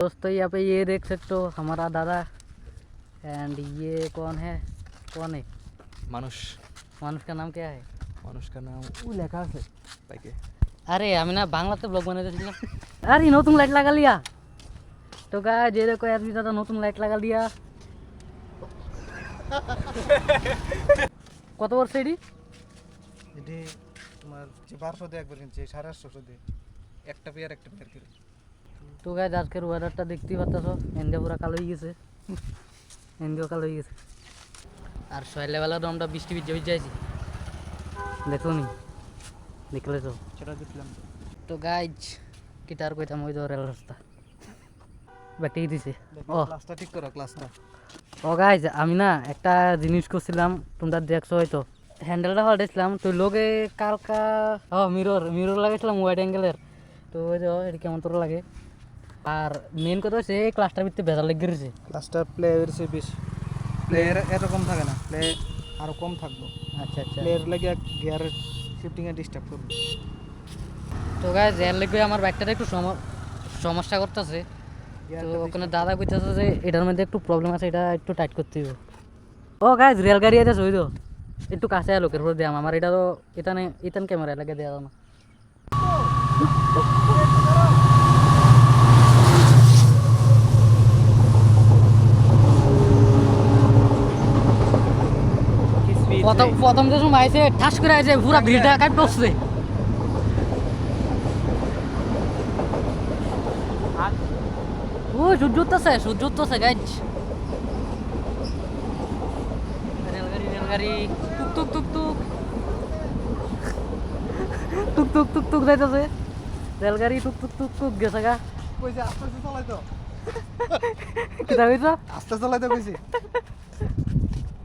दोस्तों यहाँ पे ये देख सकते हो हमारा दादा एंड ये कौन है मानुष मानुष का नाम क्या है मानुष का नाम वो लेखा আছে তাইকে अरे আমি না বাংলাতে ব্লগ বানাইতেছিলাম আরে নতুন লাইট লাগা লিয়া তো গাইস ये देखो यार दादा নতুন লাইট লাগা লিয়া কত বর্ষ এডি এটি তোমার যে 1200 দিয়ে একবার কিনছে 850 দিয়ে একটা পেয়ার করে তো গাইস আজকের ওয়েদারটা দেখতেই পাচ্ছো ইন্ডিয়া পুরো কালো হয়ে গেছে ইন্ডিয়া কালো হয়ে গেছে আর সকালবেলা তো আমরা বৃষ্টি ভিজে যাইছি দেখো নি দেখলেছো সেটা দেখলাম তো গাইস গিটার কইতাম ওই তো রেল রাস্তা ব্যাটিয়ে দিছে ও ক্লাসটা ঠিক করো ক্লাসটা ও গাইস আমি না একটা জিনিস করছিলাম তোমরা দেখছো হয়তো হ্যান্ডেলটা পাল্টেছিলাম তো লোকে কালকা মিরর লাগাইছিলাম ওয়াইড অ্যাঙ্গেলের তো ওই যে এটা কেমন তোর লাগে আর মেন কথা হচ্ছে এই ক্লাসটার ভিতরে ভেজাল লেগে গেছে ক্লাসটা প্লে হয়েছে বেশি প্লেয়ার এরকম থাকে না প্লে আরো কম থাকবো আচ্ছা আচ্ছা প্লেয়ার লাগে গিয়ারের শিফটিংয়ে ডিস্টার্ব করবে তো গাইস এর লেগে আমার বাইকটাতে একটু সমস্যা করতেছে তো ওখানে দাদা কইতেছে যে এটার মধ্যে একটু প্রবলেম আছে এটা একটু টাইট করতে হবে ও গাইস রেলগাড়ি আছে ওই তো একটু কাছে লোকের উপর দিলাম আমার এটা তো ইতান ক্যামেরা লাগে দেওয়া না প্রথম যে সময় আইছে ঠাস করে আইছে পুরা ভিড়টা কাট পড়ছে ও সূর্য উঠতেছে গাইজ রেলগাড়ি টুক টুক টুক টুক টুক টুক টুক টুক যাইতেছে রেলগাড়ি টুক টুক টুক টুক গেছে গা কইছে আস্তে আস্তে চালাইতো কিটা কইছো আস্তে চালাইতো কইছি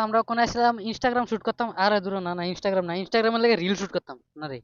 আমরা ওখানে আসলাম ইনস্টাগ্রাম শুট করতাম আর দূর না ইনস্টাগ্রামের লাগে রিল শুট করতাম না রে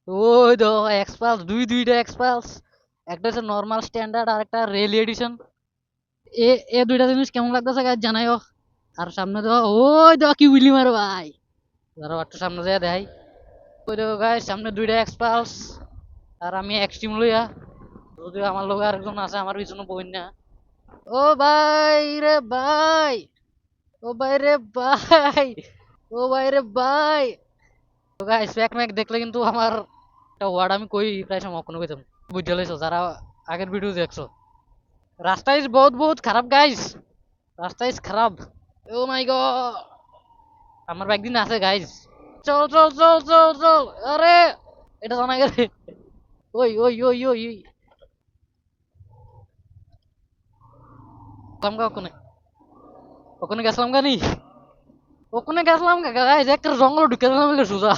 ওই তো এক্সপালস দুইটা এক্সপালস একটা হচ্ছে নর্মাল স্ট্যান্ডার্ড আর একটা রেল এডিশন এ দুইটা জিনিস কেমন লাগতেছে গাইজ জানাইও আর সামনে তো ওই তো কি উইলি মারো ভাই ধরো একটু সামনে যায় দেখাই ওই দেখো গাইজ সামনে দুইটা এক্সপালস আর আমি এক্সট্রিম লইয়া যদিও আমার লোক আরেকজন আছে আমার পিছনে বই না ও ভাই রে ভাই ও ভাই রে ভাই ও ভাই রে ভাই তো গাইস ব্যাক ম্যাক দেখলে কিন্তু আমার একটা ওয়ার্ড আমি কই প্রায় সময় কোনো কইতাম বুঝতে লাইছো যারা আগের ভিডিও দেখছো রাস্তা ইজ বহুত খারাপ গাইস রাস্তা ইজ খারাপ ও মাই গড আমার বাইক দিন আছে গাইস চল চল চল চল চল আরে এটা জানা গেছে ওই ওই ওই ওই ওই কাম ওখানে ওখানে গেছিলাম গানি ওখানে গেছিলাম গাইস একটা জঙ্গল ঢুকে দিলাম বলে সোজা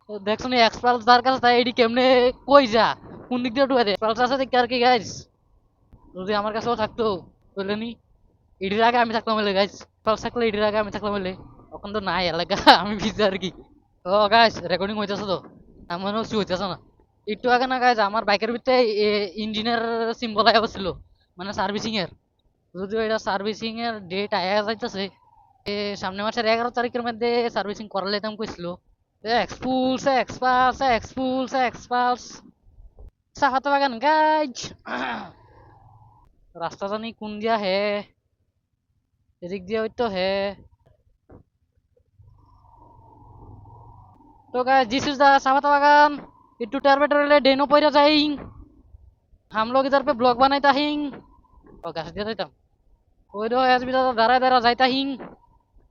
দেখছো নি এক্সপালস যার কাছে তাই এডি কেমনে কই যা কোন দিক দিয়ে ঢুকে দেয় এক্সপালস আছে দেখি আর কি গাইস যদি আমার কাছেও থাকতো বললে নি এডির আগে আমি থাকলাম বলে গাইস এক্সপালস থাকলে এডির আগে আমি থাকলাম বলে এখন তো নাই এলাকা আমি ভিজে আর কি ও গাইস রেকর্ডিং হইতেছে তো আমার মনে হচ্ছে হইতেছে না একটু আগে না গাইস আমার বাইকের ভিতরে ইঞ্জিনের সিম্বল আয়া বসছিল মানে সার্ভিসিং এর যদিও এটা সার্ভিসিং এর ডেট আয়া যাইতেছে সামনে মাসের 11 তারিখের মধ্যে সার্ভিসিং করালে দাম কইছিল এক্সপালস চাহাতে বাগান গাইজ রাস্তা জানি কোন দিয়া হে এদিক দিয়া হইতো হে তো गाइस दिस इज द चाहता बागान इट्टू टर्बेटर ले डेनो पइरा जाइं हम लोग इधर पे ब्लॉग बनाता हिं और गाछ दिया जाइताम ওই দো এস বিদা দাঁড়া যাইতা হিং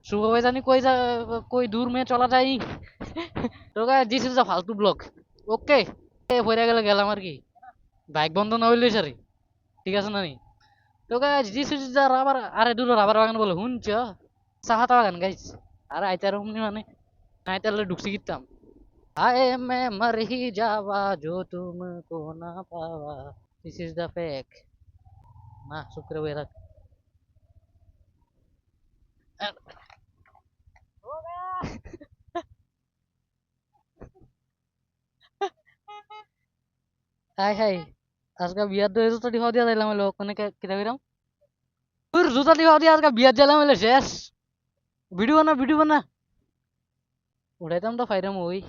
শুভ ভাই জানি কই দূর মে চলা যাই তো গাইস দিস ইজ আ ফালতু ব্লগ ওকে হইরা গেলাম আর কি বাইক বন্ধ না হইলে সারি ঠিক আছে না নি তো guys this is the rubber আরে দূর রাবার বাগান বলে হুনছ চাহাতা বাগান গাইস আরে আইতার হুমনি মানে আইতারলে ঢুকছি গিতাম আয়ে মে মর হি যাওয়া जो तुमको ना पावा दिस इज द फेक না শুক্র হয়ে রাখ হাই হাই আজকে বিয়ার দই জুতা দিবা দিয়া যাইলাম হলো কোনে কিতা কইরাম তোর জুতা দিবা দিয়া আজকে বিয়ার যাইলাম হলো শেষ ভিডিও বানা উড়াইতাম তো ফাইরাম ওই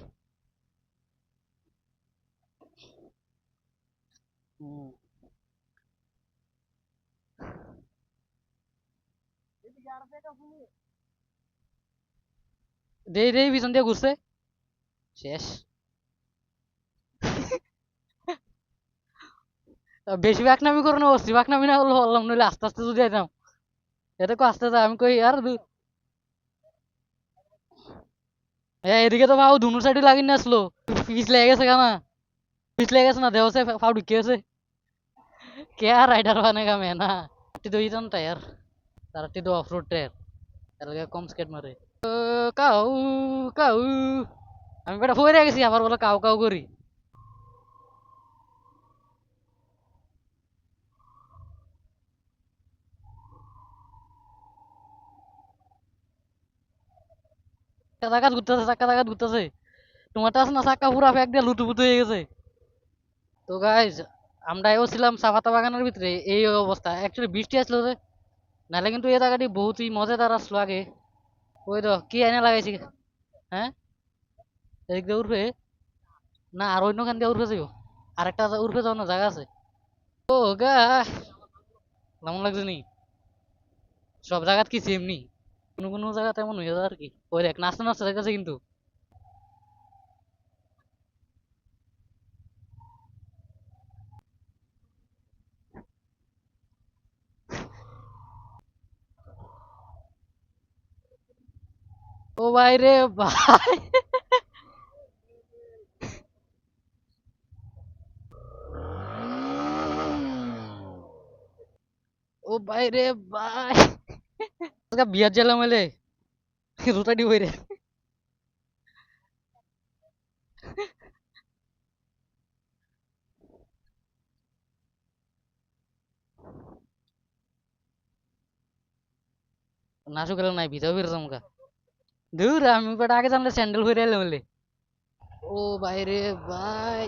দেই দেই পিছন দিয়ে ঘুরছে শেষ বেশি বাকনামি করে না বসছি বাকনামি না হলে বললাম নইলে আস্তে আস্তে যদি আইতাম এটা কো আস্তে আমি কই আর এদিকে তো ভাও দুনো সাইডে লাগিয়ে না আসলো পিছ লেগে গেছে কেনা পিছ লেগে গেছে না দেওয়া ফাউ ঢুকে গেছে কে আর রাইডার বানেগা मैं ना तो इतन टायर তার তো অফ রোড টায়ার এলাকা কম স্কেট মারে কাউ কাউ আমি বেটা ফইরে গেছি আবার বলে কাউ কাউ করি চাক্কা দাগাত ঘুরতেছে তোমারটা আছে না চাক্কা পুরা ফেক দিয়ে লুটুপুটু হয়ে গেছে তো গাইজ আমরা ছিলাম চাপাতা বাগানের ভিতরে এই অবস্থা অ্যাকচুয়ালি বৃষ্টি আসলো যে নাহলে কিন্তু এই জায়গাটি বহুতই মজাদার আসলো আগে ওই তো কি এনে লাগাইছি হ্যাঁ এদিক দিয়ে উঠবে না আর অন্য খান দিয়ে উঠবে যাইও আরেকটা উঠবে যাও না জায়গা আছে ও গা কেমন লাগছে নি সব জায়গাত কি সেম নি কোনো কোনো জায়গা তেমন হয়ে যায় আর কি ওই দেখ নাচতে নাচতে দেখতেছে কিন্তু ও ভাই রে ভাই ও ভাই রে ভাই বিয়ার জেলা মেলে জুতাটি বই রে নাচু গেল নাই ভিজাও বেরো যামগা দূর আমি বেটা আগে জানলে স্যান্ডেল হয়ে এলাম বলে ओ भाई रे भाई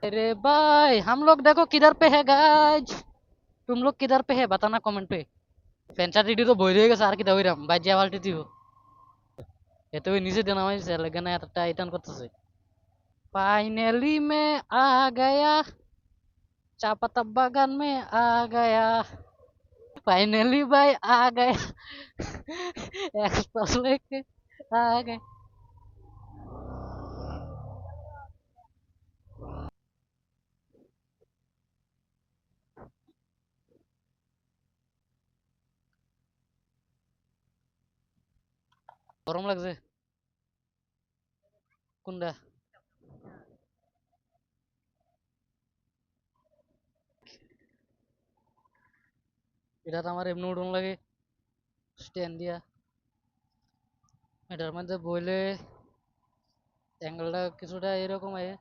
अरे भाई हम लोग देखो किधर पे है गाइज तुम लोग किधर पे है बताना कमेंट पे ফ্যানচাটিটি তো বই রয়ে গেছে আর কি দাবিরাম বাজিয়া পাল্টি দিব এত ওই নিচে দিয়ে নামাইছে লেগে এতটা টাইটান করতেছে फाइनली मैं आ गया चापता बागान में आ गया फाइनली भाई आ गया एक्सप्रेस लेके आ गए গরম লাগছে কোনটা এটা তো আমার এমনি উঠুন লাগে স্ট্যান্ড দিয়া এটার মধ্যে বইলে অ্যাঙ্গেলটা কিছুটা এরকম আয়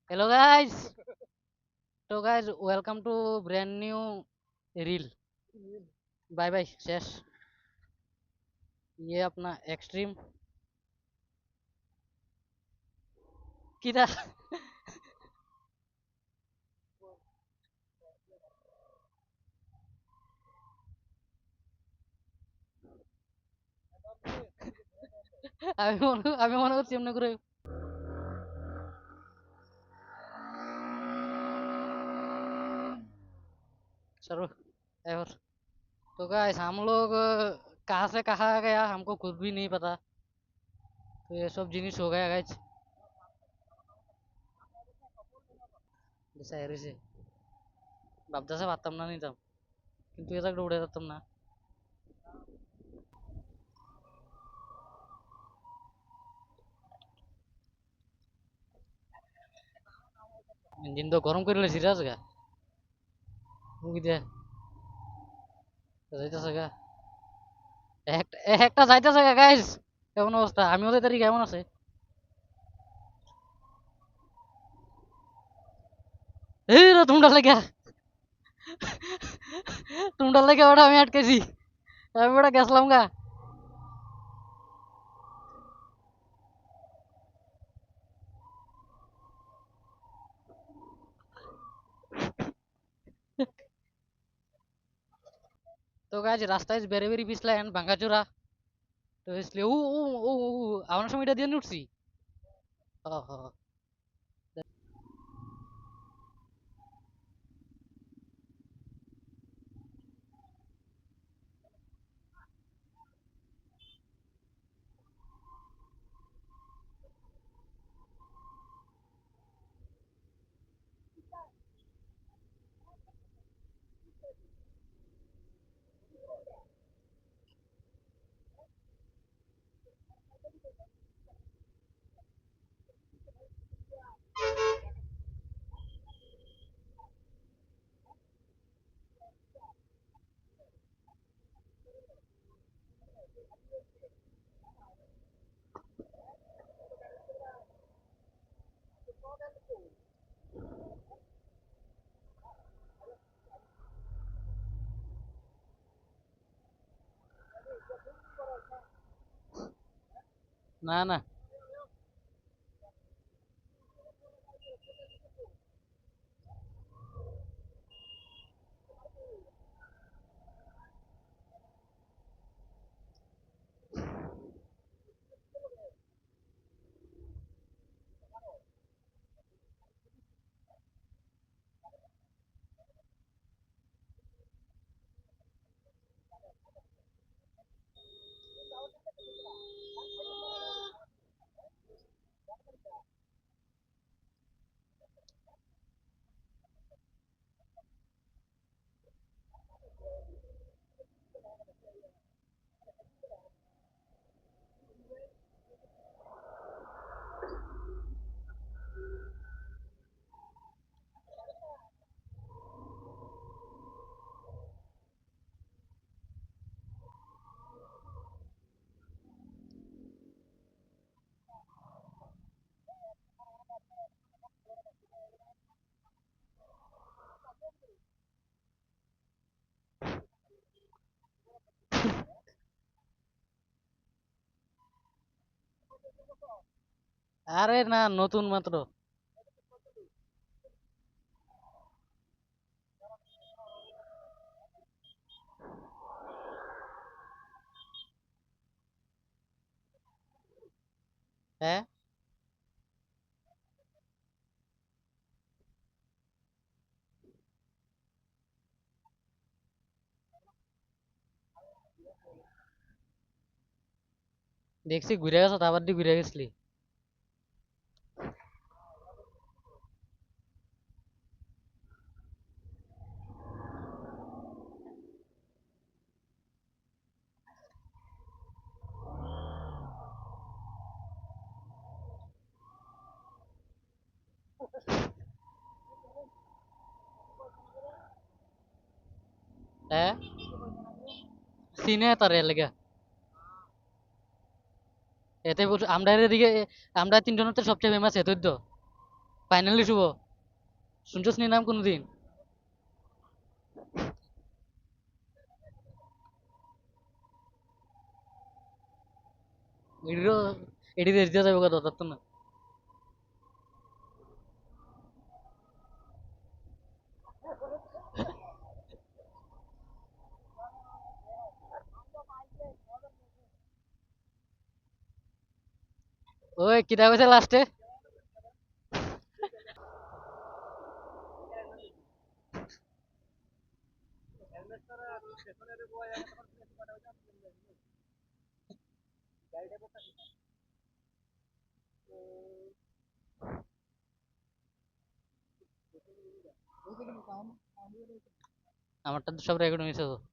हेलो गाइस तो guys welcome to brand new reel bye bye शेष ये अपना एक्सट्रीम किधर আমি মনে করছি এমনি করে चलो और तो गाइस हम लोग कहाँ से कहाँ आ गया हमको खुद भी नहीं पता तो ये सब जिनिस हो गया गाइस शहर से ভাবতেছে পারতাম না নিতাম কিন্তু এটা একটা উড়ে যেতাম না ইঞ্জিন তো গরম করে লেছি রাজ গা মুগি দে যাইতেছে গা একটা যাইতেছে গা গাইস কেমন অবস্থা আমিও যাইতে পারি কেমন আছে এই রে তোমরা লেগে ওটা আমি আটকেছি আমি ওটা গেছিলাম গা तो गाइस रास्ता इज वेरी वेरी पिछला एंड भांगाचोरा तो इसलिए আমার সময় এটা দিয়ে উঠছি हाँ हाँ না না। আরে না, নতুন মাত্র। হ্যাঁ, দেখছি ঘুরে গেছ, আবার দিয়ে ঘুরে গেছলি। হ্যাঁ, সিনে তার লেগে এতে আমরা এদিকে, আমরা তিনজনের তো সবচেয়ে ফেমাস এতই তো। ফাইনালি শুভ, শুনছস নি নাম কোনোদিন? এটিরও, এটি দেশ দিয়ে যাবে কথা তত না। ওই কিতা কইছে লাস্টে? আমারটা তো সব রেকর্ড হয়েছে তো।